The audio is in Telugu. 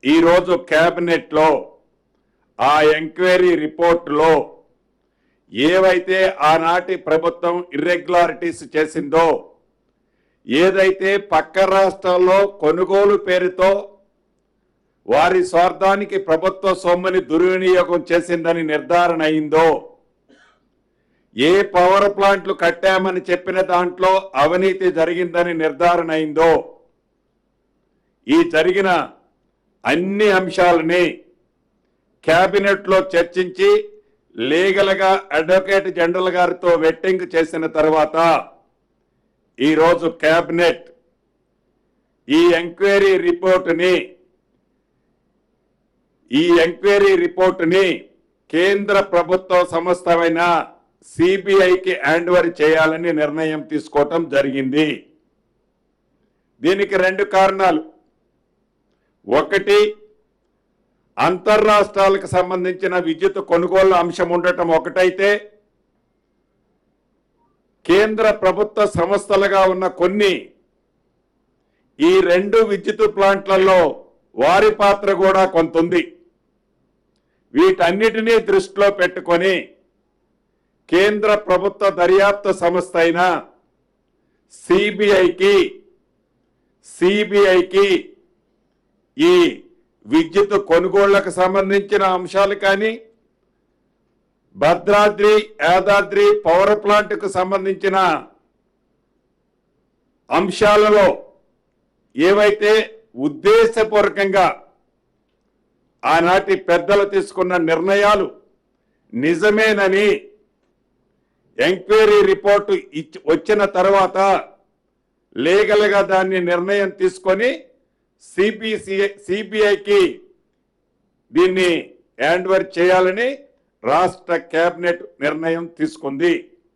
ఈరోజు క్యాబినెట్లో ఆ ఎంక్వైరీ రిపోర్టులో ఏవైతే ఆనాటి ప్రభుత్వం ఇర్రెగ్యులారిటీస్ చేసిందో, ఏదైతే పక్క రాష్ట్రాల్లో కొనుగోలు పేరుతో వారి స్వార్థానికి ప్రభుత్వ సొమ్ముని దుర్వినియోగం చేసిందని నిర్ధారణ అయిందో, ఏ పవర్ ప్లాంట్లు కట్టామని చెప్పిన దాంట్లో అవినీతి జరిగిందని నిర్ధారణ అయిందో, ఈ జరిగిన అన్ని అంశాలని క్యాబినెట్లో చర్చించి లీగల్గా అడ్వకేట్ జనరల్ గారితో వెట్టింగ్ చేసిన తర్వాత ఈరోజు క్యాబినెట్ ఈ ఎంక్వైరీ రిపోర్టుని కేంద్ర ప్రభుత్వ సంస్థమైన సిబిఐకి హ్యాండ్ ఓవర్ చేయాలని నిర్ణయం తీసుకోవటం జరిగింది. దీనికి రెండు కారణాలు. ఒకటి, అంతర్రాష్ట్రాలకు సంబంధించిన విద్యుత్ కొనుగోలు అంశం ఉండటం ఒకటైతే, కేంద్ర ప్రభుత్వ సంస్థలుగా ఉన్న కొన్ని ఈ రెండు విద్యుత్ ప్లాంట్లలో వారి పాత్ర కూడా కొంత ఉంది. వీటన్నిటినీ దృష్టిలో పెట్టుకొని కేంద్ర ప్రభుత్వ దర్యాప్తు సంస్థ అయిన సిబిఐకి ఈ విద్యుత్ కొనుగోళ్లకు సంబంధించిన అంశాలు కానీ, భద్రాద్రి యాదాద్రి పవర్ ప్లాంట్కు సంబంధించిన అంశాలలో ఏవైతే ఉద్దేశపూర్వకంగా ఆనాటి పెద్దలు తీసుకున్న నిర్ణయాలు నిజమేనని ఎంక్వైరీ రిపోర్టు వచ్చిన తర్వాత లీగల్గా దాన్ని నిర్ణయం తీసుకొని సిబిఐకి దీన్ని హ్యాండ్ ఓవర్ చేయాలని రాష్ట్ర కేబినెట్ నిర్ణయం తీసుకుంది.